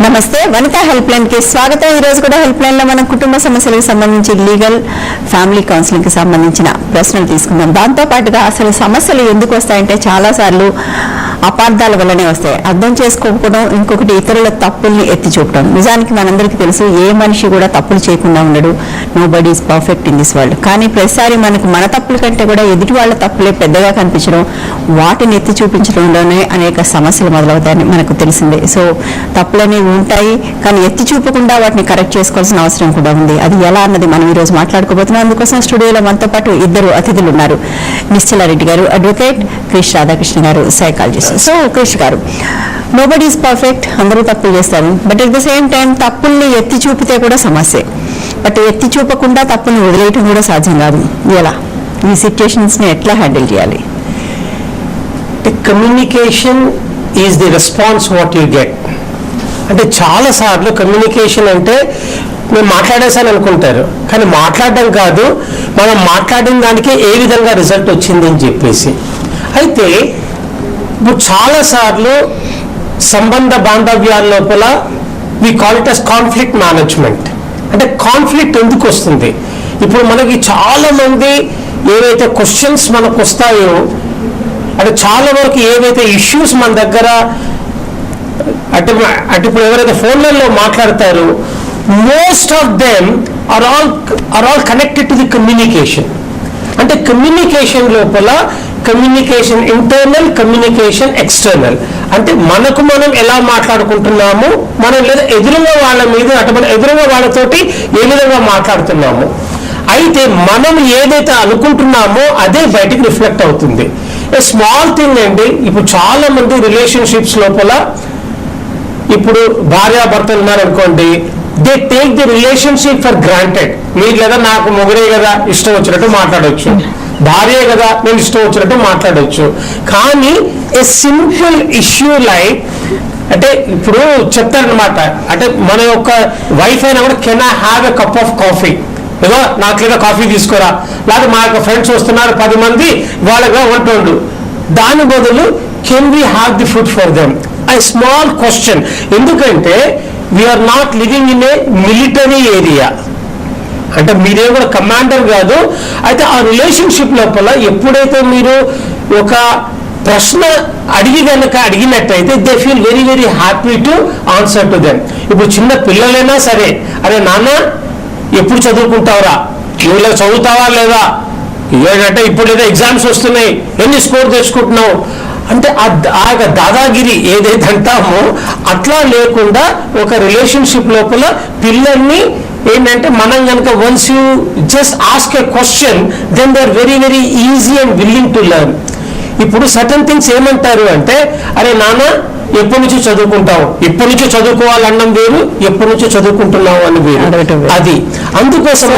నమస్తే Vanitha help line కి స్వాగతం. ఈ రోజు కూడా హెల్ప్ లైన్ లో మనం కుటుంబ సమస్యలకు సంబంధించి లీగల్ ఫ్యామిలీ కౌన్సిలింగ్ కి సంబంధించిన ప్రశ్నలు తీసుకుందాం. దాంతో పాటుగా అసలు సమస్యలు ఎందుకు వస్తాయంటే చాలా సార్లు అపార్థాల వల్లనే వస్తాయి. అర్థం చేసుకోకపోవడం, ఇంకొకటి ఇతరుల తప్పుల్ని ఎత్తి చూపడం. నిజానికి మనందరికీ తెలుసు, ఏ మనిషి కూడా తప్పులు చేయకుండా ఉండడు. Nobody is perfect in this world. కానీ ప్రతిసారి మనకు మన తప్పుల కంటే కూడా ఎదుటి వాళ్ళ తప్పులే పెద్దగా కనిపించడం, వాటిని ఎత్తి చూపించడంలోనే అనేక సమస్యలు మొదలవుతాయని మనకు తెలిసిందే. సో తప్పులనేవి ఉంటాయి, కానీ ఎత్తి చూపకుండా వాటిని కరెక్ట్ చేసుకోవాల్సిన అవసరం కూడా ఉంది. అది ఎలా అన్నది మనం ఈ రోజు మాట్లాడుకోబోతున్నాం. అందుకోసం స్టూడియోలో మనతో పాటు ఇద్దరు అతిథులు ఉన్నారు. నిశ్చలారెడ్డి గారు అడ్వకేట్, క్రిష్ రాధాకృష్ణ గారు సైకాలజిస్ట్. సో క్రిష్ గారు, నోబడీ ఈజ్ పర్ఫెక్ట్, అందరూ తప్పులు చేస్తారు. But at the same time తప్పుల్ని ఎత్తి చూపితే కూడా సమస్య. బట్ ఎత్తి చూపకుండా తప్పుల్ని వదిలేయటం కూడా సాధ్యం కాదు. ఎలా ఈ సిచ్యుయేషన్స్ ని ఎట్లా హ్యాండిల్ చేయాలి? Communication is the response what you get. అంటే చాలా సార్లు కమ్యూనికేషన్ అంటే నేను మాట్లాడేసాను అనుకుంటారు, కానీ మాట్లాడడం కాదు, మనం మాట్లాడిన దానికి ఏ విధంగా రిజల్ట్ వచ్చింది అని చెప్పేసి. అయితే ఇప్పుడు చాలాసార్లు సంబంధ బాంధవ్యాల లోపల we call it as conflict management. అంటే కాన్ఫ్లిక్ట్ ఎందుకు వస్తుంది? ఇప్పుడు మనకి చాలా మంది ఏవైతే క్వశ్చన్స్ మనకు వస్తాయో, అంటే చాలా వరకు ఏవైతే ఇష్యూస్ మన దగ్గర అంటే ఇప్పుడు ఎవరైతే ఫోన్లలో మాట్లాడతారో, most of them are all connected to the communication. అంటే కమ్యూనికేషన్ లోపల కమ్యూనికేషన్ ఇంటర్నల్, కమ్యూనికేషన్ ఎక్స్టర్నల్. అంటే మనకు మనం ఎలా మాట్లాడుకుంటున్నాము, మనం లేదా ఎదురుగా వాళ్ళ మీద మన ఎదురుగా వాళ్ళతోటి ఏ విధంగా మాట్లాడుతున్నాము. అయితే మనం ఏదైతే అనుకుంటున్నామో అదే బయటికి రిఫ్లెక్ట్ అవుతుంది. ఏ స్మాల్ థింగ్ అండి. ఇప్పుడు చాలా మంది రిలేషన్షిప్స్ లోపల ఇప్పుడు భార్యాభర్తలు ఉన్నారనుకోండి, they take the relationship for granted. మీరు లేదా నాకు మొగుడే కదా ఇష్టం వచ్చినట్టు మాట్లాడవచ్చు, భార్యే కదా నేను ఇష్టం వచ్చినట్టు మాట్లాడవచ్చు. కానీ ఏ సింపుల్ ఇష్యూ లైక్, అంటే ఇప్పుడు చెప్తారనమాట, అంటే మన యొక్క వైఫ్ అయినా కూడా can I have a cup of coffee, ఏదో నాకు లేదా కాఫీ తీసుకోరా, లేకపోతే మా యొక్క ఫ్రెండ్స్ వస్తున్నారు 10 మంది, వాళ్ళగా వంటోండు, దాని బదులు can we have the food for them. I small question. ఎందుకంటే we are not living in a military area. అంటే మీరే కూడా కమాండర్ కాదు. అయితే ఆ రిలేషన్షిప్ లోపల ఎప్పుడైతే మీరు ఒక ప్రశ్న అడిగినట్టయితే they feel very very happy to answer to them. ఇప్పుడు చిన్న పిల్లలైనా సరే, అరే నాన్న ఎప్పుడు చదువుకుంటావురా, నువ్వు చదువుతావా లేదా, ఏంటంటే ఇప్పుడు లేదా ఎగ్జామ్స్ వస్తున్నాయి, ఎన్ని స్కోర్ తెచ్చుకుంటున్నావు అంటే ఆ దాదాగిరి ఏదైతే అంటామో అట్లా లేకుండా ఒక రిలేషన్షిప్ లోపల పిల్లల్ని ఏంటంటే మనం కనుక once you just ask a question, then they are very very easy and willing to learn. ఇప్పుడు సర్టన్ థింగ్స్ ఏమంటారు అంటే, అరే నాన్న ఎప్పటి నుంచో చదువుకుంటావు, ఎప్పటి నుంచో చదువుకోవాలన్నం వేరు, ఎప్పటి నుంచో చదువుకుంటున్నావు అని వేరు. అది అందుకోసం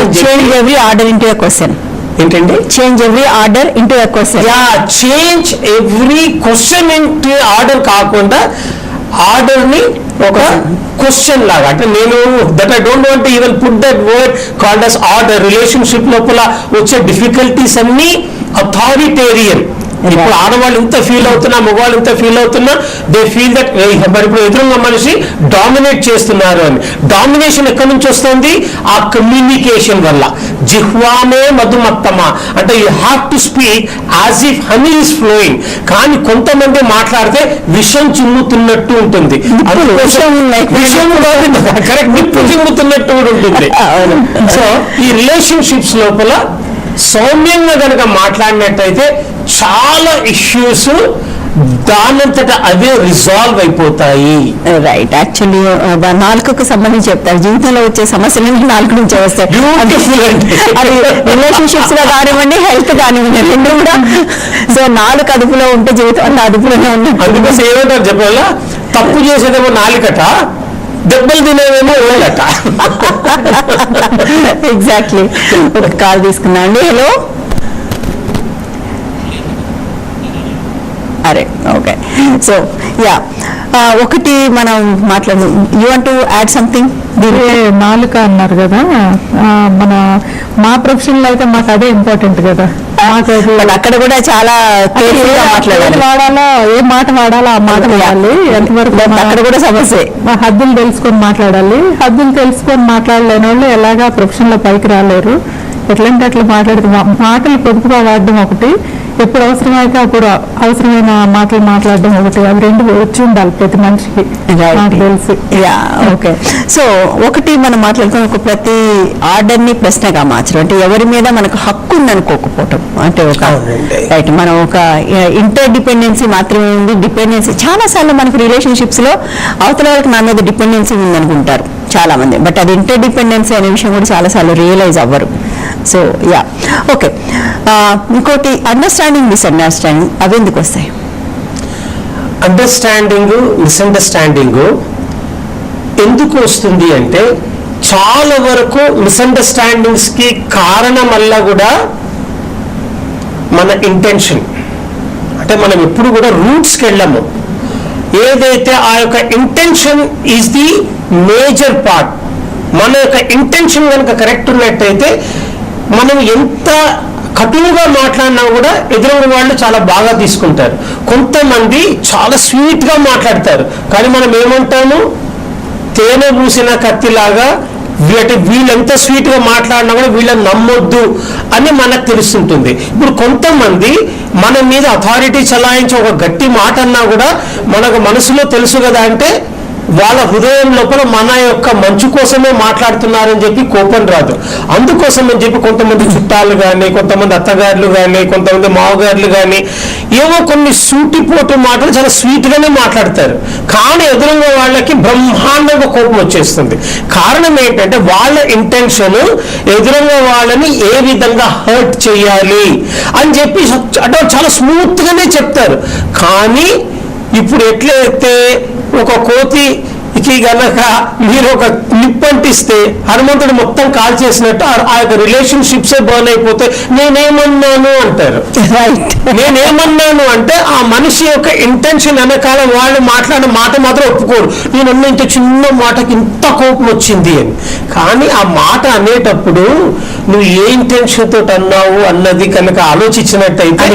ఆర్డర్ ఇంటూ క్వశ్చన్ ఏంటండి, change every order into a question. Yeah, change every question into order కాకుండా ఆర్డర్ ని ఒక క్వశ్చన్ లాగా. అంటే నేను that I don't want even put that word called as order. Relationship లోపల వచ్చే డిఫికల్టీస్ అన్ని అథారిటేరియన్. ఇప్పుడు ఆడవాళ్ళు ఇంత ఫీల్ అవుతున్నా, మగవాళ్ళు ఇంత ఫీల్ అవుతున్నా, దే ఫీల్ దట్ మరి ఇప్పుడు ఎదురున్న మనిషి డామినేట్ చేస్తున్నారు అని. డామినేషన్ ఎక్కడి నుంచి వస్తుంది? ఆ కమ్యూనికేషన్ వల్ల. జిహ్వామే మధుమత్తమా, అంటే you have to speak as if honey is flowing. కానీ కొంతమంది మాట్లాడితే విషం చిమ్ముతున్నట్టు ఉంటుంది, కరెక్ట్, నిప్పు చిమ్ముతున్నట్టు కూడా ఉంటుంది. సో ఈ రిలేషన్షిప్స్ లోపల సౌమ్యంగా కనుక మాట్లాడినట్టయితే చాలా ఇష్యూస్ దానంతట అవే రిజాల్వ్ అయిపోతాయి. రైట్. యాక్చువల్లీ నాలుగుకు సంబంధించి చెప్తారు, జీవితంలో వచ్చే సమస్యలు నాలుగు నుంచే వస్తాయి. అది రిలేషన్షిప్స్ లో కానివ్వండి, హెల్త్ కానివ్వండి, రెండు కూడా. సో నాలుగు అదుపులో ఉంటే జీవితం అంతా అదుపులోనే ఉంది. అందుకోసం ఏమంటారు చెప్పాలా, తప్పు చేసేదేమో నాలుగట, దెబ్బలు తినేవేమో ఓళ్ళట. ఎగ్జాక్ట్లీ. ఒక కాల్ తీసుకున్నా అండి. హలో. అరే ఓకే. సో యా, ఒకటి మనం మాట్లాడు, you want to add something? నాలుక అన్నారు కదా, మా ప్రొఫెషన్లో అయితే మాకు అదే ఇంపార్టెంట్ కదా. బట్ అక్కడ కూడా చాలా కేర్ఫుల్గా మాట్లాడాలి, వాడాలో ఏ మాట వాడాలో ఆ మాట వాడాలి. ఎంతవరకు అక్కడ కూడా సమస్య. హద్దులు తెలుసుకొని మాట్లాడాలి. హద్దులు తెలుసుకొని మాట్లాడలేని వాళ్ళు ఎలాగా ప్రొఫెషన్ లో పైకి రాలేరు. ఎట్లంటే అట్లా మాటలు పొదుపుగా వాడడం ఒకటి, ఎప్పుడు అవసరమైతే అప్పుడు అవసరమైన మాటలు మాట్లాడడం ఒకటి, అవి రెండు వచ్చి ఉండాలి ప్రతి మనిషికి నాకు తెలిసి. ఓకే, సో ఒకటి మనం మాట్లాడుకుని ఒక ప్రతి ఆర్డర్ ని ప్రశ్నగా మార్చడం అంటే ఎవరి మీద మనకు హక్కు ఉందనుకోకపోవటం అంటే ఒక రైట్. మనం ఒక ఇంటర్ డిపెండెన్సీ మాత్రమే ఉంది, డిపెండెన్సీ చాలా సార్లు మనకు రిలేషన్షిప్స్ లో అవతల వాళ్ళకి నా మీద డిపెండెన్సీ ఉందనుకుంటారు చాలా మంది, బట్ అది ఇంటర్ డిపెండెన్సీ అనే విషయం కూడా చాలా సార్లు రియలైజ్ అవ్వరు. So okay. ఇంకోటి అండర్స్టాండింగ్, మిస్అండర్స్టాండింగ్ అవి ఎందుకు వస్తాయి? అండర్స్టాండింగ్, మిస్అండర్స్టాండింగ్ ఎందుకు వస్తుంది అంటే చాలా వరకు మిస్అండర్స్టాండింగ్స్ కి కారణం వల్ల కూడా మన ఇంటెన్షన్. అంటే మనం ఎప్పుడు కూడా రూట్స్కి వెళ్ళము, ఏదైతే ఆ యొక్క intention is the major part. మన యొక్క ఇంటెన్షన్ కనుక కరెక్ట్ ఉన్నట్టయితే మనం ఎంత కటువుగా మాట్లాడినా కూడా ఎదురు వాళ్ళు చాలా బాగా తీసుకుంటారు. కొంతమంది చాలా స్వీట్గా మాట్లాడతారు, కానీ మనం ఏమంటాము, తేనె పూసిన కత్తిలాగా వీళ్ళెంత స్వీట్గా మాట్లాడినా కూడా వీళ్ళని నమ్మొద్దు అని మనకు తెలుస్తుంటుంది. ఇప్పుడు కొంతమంది మన మీద అథారిటీ చలాయించి ఒక గట్టి మాట అన్నా కూడా మనకు మనసులో తెలుసు కదా అంటే వాళ్ళ హృదయం లోపల మన యొక్క మంచు కోసమే మాట్లాడుతున్నారని చెప్పి కోపం రాదు. అందుకోసం అని చెప్పి కొంతమంది చుట్టాలు కానీ, కొంతమంది అత్తగారులు కానీ, కొంతమంది మావగారులు కానీ ఏవో కొన్ని సూటిపోటు మాటలు చాలా స్వీట్గానే మాట్లాడతారు, కానీ ఎదురుగా వాళ్ళకి బ్రహ్మాండంగా కోపం వచ్చేస్తుంది. కారణం ఏంటంటే వాళ్ళ ఇంటెన్షన్ ఎదురుగా వాళ్ళని ఏ విధంగా హర్ట్ చేయాలి అని చెప్పి అంటే చాలా స్మూత్గానే చెప్తారు. కానీ ఇప్పుడు ఎట్లయితే ఒక కోతికి గనక మీరు ఒక క్లిప్ అంటిస్తే హనుమంతుడు మొత్తం కాల్ చేసినట్టు ఆ యొక్క రిలేషన్షిప్సే బర్న్ అయిపోతే నేనేమన్నాను అంటారు. నేనేమన్నాను అంటే ఆ మనిషి యొక్క ఇంటెన్షన్ వెనకాల వాళ్ళు మాట్లాడిన మాట మాత్రం ఒప్పుకోరు. నేనన్న ఇంత చిన్న మాటకి ఇంత కోపం వచ్చింది అని. కానీ ఆ మాట అనేటప్పుడు నువ్వు ఏ ఇంటెన్షన్ తోటి అన్నావు అన్నది కనుక ఆలోచించినట్టయితే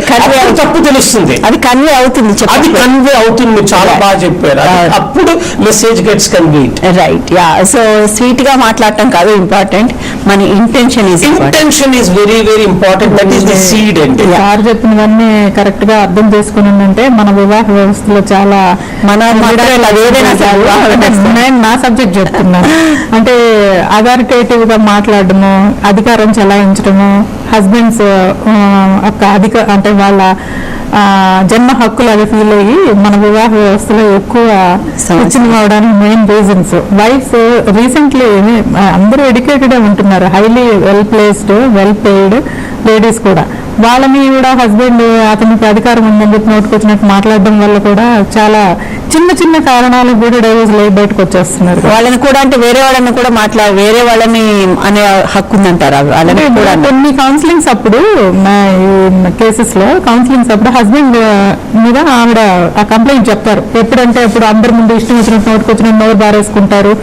తప్పు తెలుస్తుంది, అది కన్వే అవుతుంది, అది కన్వే అవుతుంది. చాలా బాగా చెప్పారు. అప్పుడు message gets conveyed. Right. So sweet గా మాట్లాడటం కాదు ఇంపార్టెంట్, మన intention is very very important. That is the seed అండి. సార్ చెప్పినవన్నీ కరెక్ట్ గా అర్థం చేసుకున్నానంటే మన వివాహ వ్యవస్థలో చాలా నేను నా సబ్జెక్ట్ చెప్తున్నాను అంటే అథారిటేటివ్ గా మాట్లాడము, అధికారం చెలాయించడము, హస్బెండ్స్ అంటే వాళ్ళ జన్మ హక్కులు అవి ఫీల్ అయ్యి మన వివాహ వ్యవస్థలో ఎక్కువ విచ్ఛిన్నం అవడానికి మెయిన్ రీజన్స్. వైఫ్స్ రీసెంట్లీ అందరూ ఎడ్యుకేటెడ్ ఉంటున్నారు, highly well placed, well paid ladies కూడా. వాళ్ళని కూడా హస్బెండ్ అతనికి అధికారం ఉందని చెప్పి నోటుకొచ్చినట్టు మాట్లాడడం వల్ల కూడా చాలా చిన్న చిన్న కారణాలకు కూడా డైవర్స్ బయటకు వచ్చేస్తున్నారు. వాళ్ళని కూడా అంటే వేరే వాళ్ళని కూడా వేరే వాళ్ళని అనే హక్కు ఉందంటారు. వాళ్ళని కూడా కొన్ని కౌన్సిలింగ్స్ అప్పుడు కేసెస్ లో కౌన్సిలింగ్స్ అప్పుడు హస్బెండ్ మీద ఆవిడ ఆ కంప్లైంట్ చెప్తారు. ఎప్పుడంటే అప్పుడు అందరి ముందు ఇష్టం వచ్చినట్టు నోటుకొచ్చినట్టు నోరు బారేసుకుంటారు,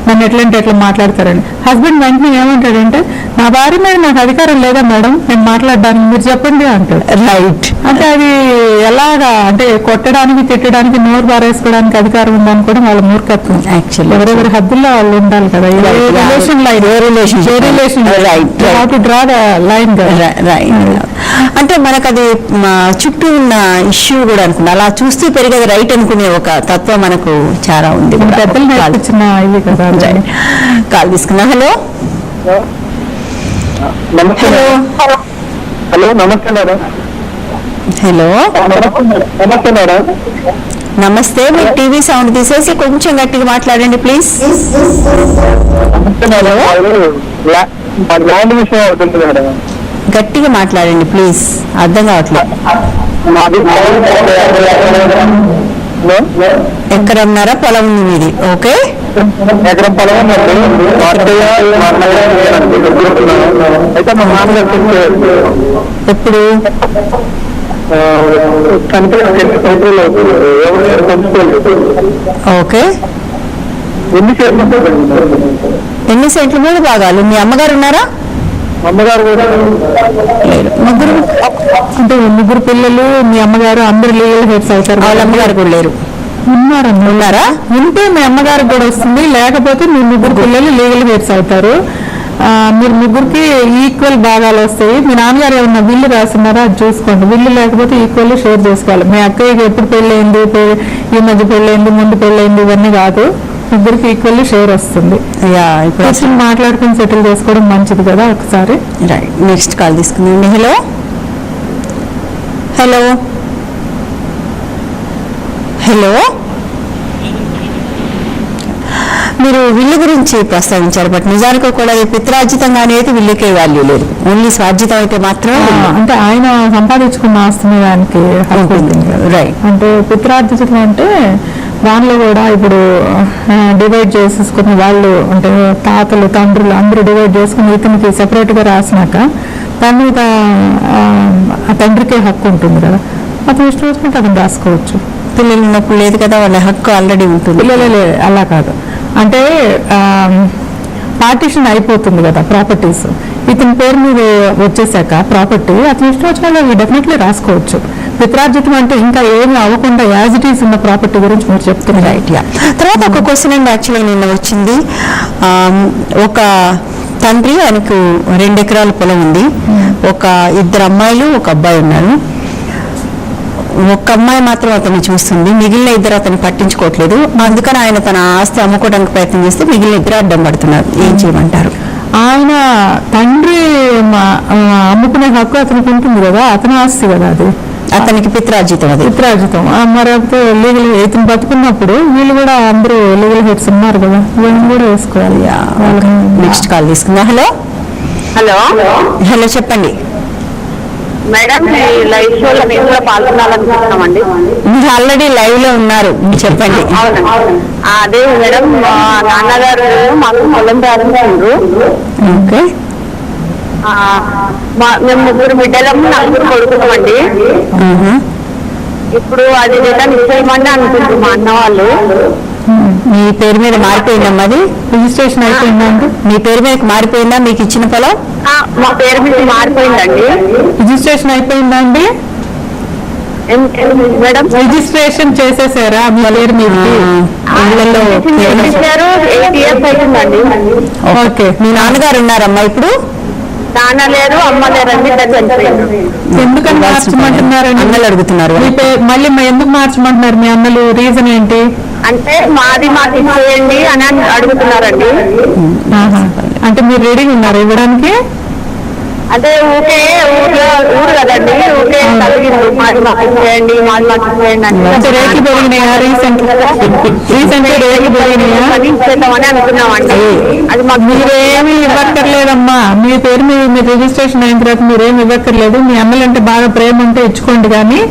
నన్ను ఎట్లంటే ఎట్లా మాట్లాడతారని. హస్బెండ్ వెంటనే ఏమంటాడంటే నా భార్య మీద నాకు అధికారం లేదా మేడం నేను మాట్లాడడానికి, మీరు చెప్పండి అంటాడు. రైట్. అంటే అది ఎలాగా అంటే కొట్టడానికి తిట్టడానికి నోరు బారేసుకోవడానికి అధికారం ఉందని కూడా వాళ్ళ మూర్ఖత్వం. యాక్చువల్లీ ఎవరెవరి హద్దుల్లో వాళ్ళు ఉండాలి కదా. అంటే మనకు అది చుట్టూ ఉన్న ఇష్యూ కూడా అనుకున్నా అలా చూస్తూ పెరిగేది రైట్ అనుకునే ఒక తత్వం మనకు చాలా ఉంది. పెద్దలు నేర్పించిన ఇవి కదా. కాల్ తీసుకున్నా. హలో హలో నమస్తే మేడం. హలో నమస్తే మేడం. నమస్తే. మీరు టీవీ సౌండ్ తీసేసి కొంచెం గట్టిగా మాట్లాడండి ప్లీజ్. ల్యాండ్ విషయం అవుతుంది మేడం. గట్టిగా మాట్లాడండి ప్లీజ్, అర్థం కావట్లేదు. ఎక్కడ ఉన్నారా? పొలం ఉంది మీది? ఓకే. ఎకరం పొలం అయితే మా నాన్నగారు ఎప్పుడు ఓకే. ఎన్ని సెంట్లు? 3 భాగాలు. మీ అమ్మగారు ఉన్నారా? అమ్మగారు కూడా లేరు. ముగ్గురు అంటే ముగ్గురు పిల్లలు మీ అమ్మగారు అందరు లీగల్ హెడ్స్ అవుతారు. వాళ్ళ అమ్మగారు కూడా లేరు. ఉన్నారా? ఉంటే మీ అమ్మగారికి కూడా వస్తుంది, లేకపోతే మీ ముగ్గురు పిల్లలు లీగల్ హెడ్స్ అవుతారు. మీరు ముగ్గురికి ఈక్వల్ భాగాలు వస్తాయి. మీ నాన్నగారు ఏమన్నా బిల్లు రాస్తున్నారా అది చూసుకోండి. బిల్లు లేకపోతే ఈక్వల్ షేర్ చేసుకోవాలి. మీ అక్కయ్యకి ఎప్పుడు పెళ్ళయింది, ఈ మధ్య పెళ్ళయింది, ముందు పెళ్ళయింది, ఇవన్నీ కాదు. ముగ్గురికి ఈక్వల్లీ షేర్ వస్తుంది. ఇప్పుడు మాట్లాడుకుని సెటిల్ చేసుకోవడం మంచిది కదా ఒకసారి. రైట్, నెక్స్ట్ కాల్ తీసుకుందండి. హలో హలో హలో, మీరు విల్లు గురించి ప్రస్తావించారు, బట్ నిజానికి కూడా పిత్రార్జితంగా అనేది విల్లుకే వాల్యూ లేదు. ఓన్లీ స్వార్జితం అయితే మాత్రమే, అంటే ఆయన సంపాదించుకున్న ఆస్తిని దానికి రైట్. అంటే పిత్రార్జితం అంటే దానిలో కూడా ఇప్పుడు డివైడ్ చేసేసుకుని వాళ్ళు అంటే తాతలు తండ్రులు అందరూ డివైడ్ చేసుకుని ఇతనికి సెపరేట్గా రాసినాక దాని మీద ఆ తండ్రికే హక్కు ఉంటుంది కదా, అతను ఇష్టం వచ్చినట్టు అతను రాసుకోవచ్చు. పిల్లలు ఉన్నప్పుడు లేదు కదా, వాళ్ళ హక్కు ఆల్రెడీ ఉంటుంది. పిల్లలే అలా కాదు, అంటే పార్టీషన్ అయిపోతుంది కదా ప్రాపర్టీస్, ఇతని పేరు మీద వచ్చేసాక ప్రాపర్టీ అతను ఇష్టం వచ్చిన వాళ్ళు డెఫినెట్లీ రాసుకోవచ్చు. పిత్రార్జితం అంటే ఇంకా ఏమి అవ్వకుండా యాజ్ ఇట్ ఈస్ ఉన్న ప్రాపర్టీ గురించి మీరు చెప్తున్నారు. రైట్. తర్వాత ఒక క్వశ్చన్ అండి యాక్చువల్గా నిన్న వచ్చింది. ఒక తండ్రి, ఆయనకు 2 ఎకరాల పొలం ఉంది, ఒక 2 అమ్మాయిలు, ఒక అబ్బాయి ఉన్నారు. ఒక అమ్మాయి మాత్రం అతన్ని చూస్తుంది, మిగిలిన 2 అతను పట్టించుకోవట్లేదు. అందుకని ఆయన తన ఆస్తి అమ్ముకోవడానికి ప్రయత్నం చేస్తే మిగిలిన 2 అడ్డం పడుతున్నారు. ఏం చేయమంటారు? ఆయన తండ్రి అమ్ముకునే హక్కు అతనికి ఉంటుంది కదా, అతని ఆస్తి కదా అది, అతనికి పిత్రార్జితం. అది పిత్రార్జితం. మరొకటి లీగల్ ఇతను బతుకున్నప్పుడు వీళ్ళు కూడా అందరూ లీగల్ హెడ్స్ ఉన్నారు కదా, వీళ్ళని కూడా వేసుకోవాలి. నెక్స్ట్ కాల్ తీసుకుందా. హలో హలో హలో, చెప్పండి మేడం. లైవ్ షోలో మేము కూడా పాల్గొనాలనుకుంటున్నామండి. మీరు ఆల్రెడీ లైవ్ లో ఉన్నారు, చెప్పండి. అదే మేడం, మా నాన్నగారు మాకు పొలం రాసిండ్రు. ఓకే. మేము 3 బిడ్డలము, 4 కొడుకున్నామండి. ఇప్పుడు అది రిటర్న్ ఇచ్చేయమని అనుకుంటున్నాం మా అన్న వాళ్ళు. మీ పేరు మీద మారిపోయిందమ్మా, అది రిజిస్ట్రేషన్ అయిపోయిందండి. మీ పేరు మీద మారిపోయిందా మీకు ఇచ్చిన పొలం? మా పేరు మీద మారిపోయిందండి. రిజిస్ట్రేషన్ అయిపోయిందా అండి మేడం? రిజిస్ట్రేషన్ చేసేసారా మీ పేరు మీద? 8 years అవుతుందండి. ఓకే. మీ నాన్నగారు ఉన్నారమ్మా ఇప్పుడు? నాన్న లేరు, అమ్మ లేరండి. ఎందుకని మార్చమంటున్నారండి? అన్నలు అడుగుతున్నారు. మళ్ళీ ఎందుకు మార్చమంటున్నారు మీ అన్నలు? రీజన్ ఏంటి? అంటే మాకు ఇచ్చేయండి అని అడుగుతున్నారండి. అంటే మీరు రెడీగా ఉన్నారు ఇవ్వడానికి? అంటే ఊరు కదండి, ఊకే తగ్గింది. మాది మాకు ఇచ్చేయండి, మాది మాకు ఇచ్చేయండి అంటే రేట్లు పెరిగినాయా? రీసెంట్ రేట్లు పెరిగినాయా? ఇచ్చేద్దామని అనుకున్నామండి. అది మాకు మీరేమి ఇవ్వక్కర్లేదమ్మా. మీ పేరు మీరు రిజిస్ట్రేషన్ అయిన తర్వాత మీరేమి ఇవ్వక్కర్లేదు. మీ అన్నలంటే బాగా ప్రేమ ఉంటే ఇచ్చుకోండి, కానీ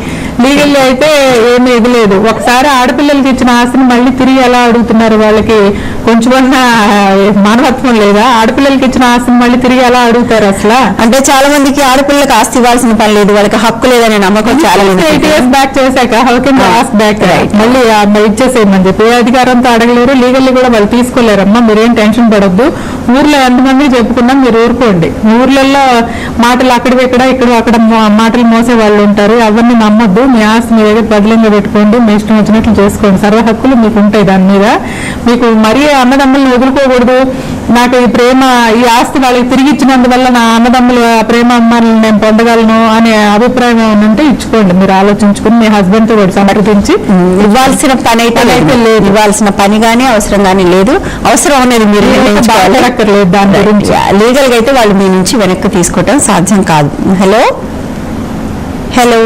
లీగల్లీ అయితే ఏమీ ఇవ్వలేదు. ఒకసారి ఆడపిల్లలకి ఇచ్చిన ఆస్తిని మళ్ళీ తిరిగి ఎలా అడుగుతున్నారు? వాళ్ళకి కొంచెమన్నా మానవత్వం లేదా? ఆడపిల్లలకి ఇచ్చిన ఆస్తిని మళ్ళీ తిరిగి ఎలా అడుగుతారు అసలు? అంటే చాలా మందికి ఆడపిల్లలకు ఆస్తి ఇవ్వాల్సిన పని లేదు, వాళ్ళకి హక్కు లేదనే నమ్మకం చాలా మంది. 8 years బ్యాక్ చేశాక హౌ కెన్ ఆస్క్ బ్యాక్? మళ్ళీ ఇచ్చేసేయమని చెప్పి ఏ అధికారంతో అడగలేరు, లీగల్లీ కూడా వాళ్ళు తీసుకోలేరమ్మా. మీరేం టెన్షన్ పడొద్దు. ఊర్లో ఎంతమంది చెప్పుకున్నాం, మీరు ఊరుకోండి. ఊర్లలో మాటలు ఇక్కడ అక్కడ మాటలు మోసే వాళ్ళు ఉంటారు, అవన్నీ నమ్మొద్దు. మీ ఆస్తి మీ దగ్గర బదిలీగా పెట్టుకోండి, మీ ఇష్టం వచ్చినట్లు చేసుకోండి. సర్వ హక్కులు మీకు ఉంటాయి దాని మీద. మీకు మరీ అన్నదమ్ములను వదులుకోకూడదు. నాకు ఈ ప్రేమ, ఈ ఆస్తి వాళ్ళకి తిరిగి ఇచ్చినందువల్ల నా అన్నదమ్ముల ప్రేమ అమ్మాయిని నేను పొందగలను అనే అభిప్రాయం ఏమంటే ఇచ్చుకోండి. మీరు ఆలోచించుకుని మీ హస్బెండ్ తో కూడా సంప్రదించి. ఇవ్వాల్సిన పని అయితే లేదు, ఇవ్వాల్సిన పని కానీ అవసరం కానీ లేదు. అవసరం అనేది మీరు బాధపడక్కర్లేదు దాని గురించి. లీగల్ గా అయితే వాళ్ళు మీ నుంచి వెనక్కి తీసుకోవటం సాధ్యం కాదు. హలో హలో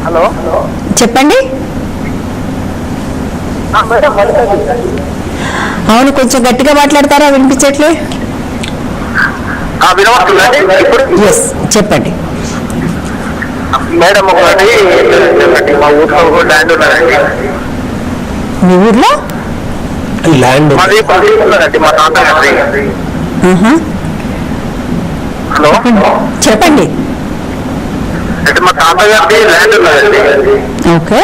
హలో, చెప్పండి. అవును, కొంచెం గట్టిగా మాట్లాడతారా? వినిపించట్లే. ఎస్, చెప్పండి మేడం. ఒకటి మా ఊర్లో ల్యాండ్ ఉన్నదండి. మీ ఊర్లో ల్యాండ్ మాది ఉన్నదండి, మా తాతగారి. హలో, చెప్పండి. అంటే మా తాతగారి ల్యాండ్ ఉన్నదండి. ఓకే.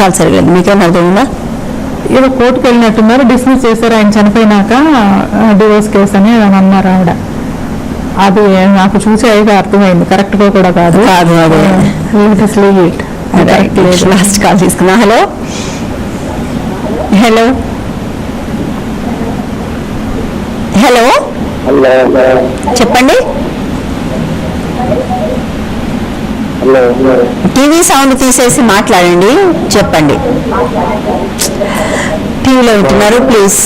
కాదు సరిగ్గా మీకేమైనా అర్థమైందా? ఏదో కోర్టుకు వెళ్ళినట్టున్నారు, డిస్మిస్ చేశారు ఆయన చనిపోయినాక, డివోర్స్ కేసు అని అన్నారు ఆవిడ. అది నాకు చూసి అయితే అర్థమైంది, కరెక్ట్ గా కూడా కాదు. లాస్ట్ కాల్ తీసుకున్నా. హలో హలో హలో చెప్పండి. టీవీ సౌండ్ తీసేసి మాట్లాడండి, చెప్పండి. టీవీలో వింటున్నారు, ప్లీజ్.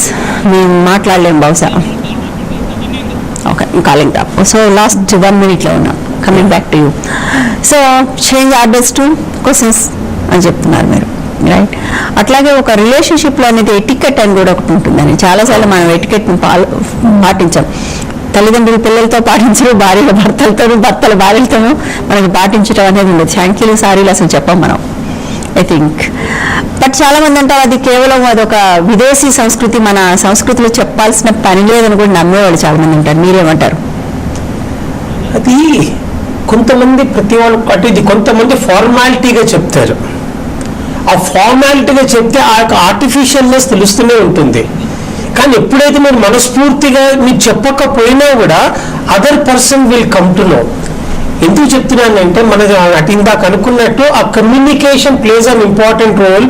మేము మాట్లాడలేము బహుశా. Okay, calling top. So last 1 minute ఉన్నాం. Coming back to you. So change orders to questions అని చెప్తున్నారు మీరు, రైట్? అట్లాగే ఒక రిలేషన్షిప్లో అనేది ఎటికెట్ అని కూడా ఒకటి ఉంటుందని. చాలాసార్లు మనం ఎటికెట్ని పాటించాం. తల్లిదండ్రులు పిల్లలతో పాటించరు, భార్యల భర్తలతో, భర్తల భార్యలతోనూ మనకి పాటించడం అనేది ఉండదు. థ్యాంక్యూలు, సారీలు అసలు చెప్పాం మనం, ఐ థింక్. బట్ చాలా మంది అంటారు అది కేవలం అదొక విదేశీ సంస్కృతి, మన సంస్కృతిలో చెప్పాల్సిన పని లేదని కూడా నమ్మేవాళ్ళు చాలా మంది ఉంటారు. మీరేమంటారు? అది కొంతమంది ప్రతి వాళ్ళు అంటే ఇది కొంతమంది ఫార్మాలిటీగా చెప్తారు. ఆ ఫార్మాలిటీగా చెప్తే ఆ యొక్క ఆర్టిఫిషియల్నెస్ తెలుస్తూనే ఉంటుంది. కానీ ఎప్పుడైతే మీరు మనస్ఫూర్తిగా మీరు చెప్పకపోయినా కూడా other person will come to know. ఎందుకు చెప్తున్నానంటే మన అటు ఇందాక అనుకున్నట్టు ఆ communication plays an important role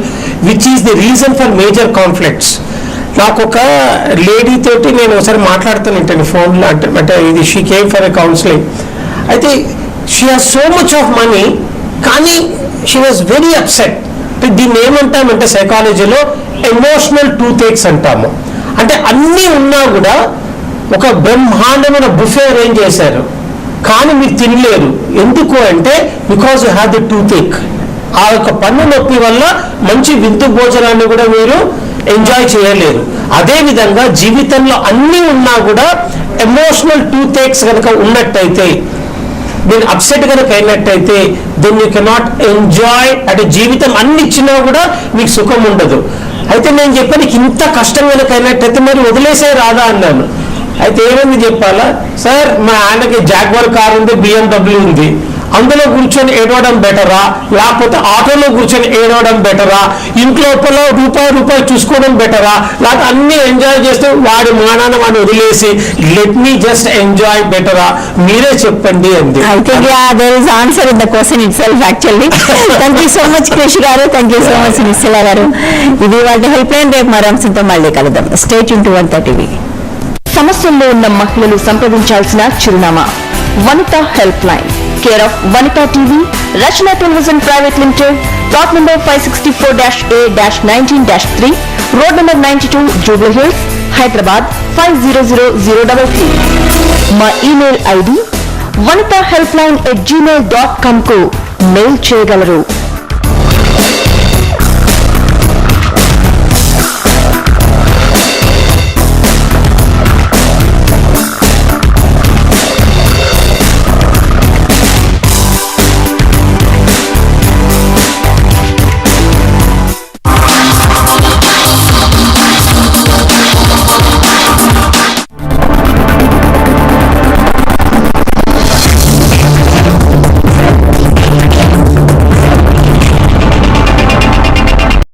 which is the reason for major conflicts. నాకు ఒక లేడీ తోటి నేను ఒకసారి మాట్లాడుతానంటే ఫోన్లో, అంటే ఇది she came for a counselling. అయితే she has so much of money, కానీ షీ వాజ్ వెరీ అప్సెట్. దీన్ని ఏమంటామంటే సైకాలజీలో ఎమోషనల్ టూతేక్స్ అంటాము. అంటే అన్నీ ఉన్నా కూడా ఒక బ్రహ్మాండమైన బుఫే అరేంజ్ చేశారు, కానీ మీరు తినలేరు. ఎందుకు అంటే బికాజ్ యూ హ్యావ్ ద టూతేక్. ఆ యొక్క పన్ను నొప్పి వల్ల మంచి విందు భోజనాన్ని కూడా మీరు ఎంజాయ్ చేయలేరు. అదేవిధంగా జీవితంలో అన్నీ ఉన్నా కూడా ఎమోషనల్ టూతేక్స్ కనుక ఉన్నట్టయితే, మీరు అప్సెట్ కనుక అయినట్టయితే, దెన్ యూ కెనాట్ ఎంజాయ్. అంటే జీవితం అన్ని ఇచ్చినా కూడా మీకు సుఖం ఉండదు. అయితే నేను చెప్పాను ఇంత కష్టం కనుక అయినట్టయితే మరి వదిలేసే రాదా అన్నాను. అయితే ఏమైంది చెప్పాలా, సార్ మా ఆయనకి జాగ్వార్ కార్ ఉంది, BMW ఉంది, అందులో కూర్చొని ఏడవడం బెటరా, లేకపోతే ఆటోలో కూర్చొని ఏడవడం బెటరా, ఇంట్లో రూపాయి చూసుకోవడం బెటరా, లేకపోతే అన్ని ఎంజాయ్ చేస్తూ వాడి మానాన్ని వాడిని వదిలేసి లెట్ మీ జస్ట్ ఎంజాయ్ బెటరా, మీరే చెప్పండి అంది. Answer in the question it self actually. Thank you so much కృషి గారు, థ్యాంక్ యూ సో మచ్ నిశ్చల గారు. ఇది వాళ్ళ హెల్ప్ లైన్. రేపు మరో అంశంతో మళ్ళీ కలుద్దాం. Stay tuned to Vanitha TV. సమస్యల్లో ఉన్న మహిళలు సంప్రదించాల్సిన చిరునామా Vanitha helpline, care of Vanitha TV, Rachana television private limited, plot number 564-A-19-3, road number 92, Jubilee Hills, Hyderabad 500033. మా ఇమెయిల్ ఐడి vanithahelpline@gmail.com కు మెయిల్ చేయగలరు.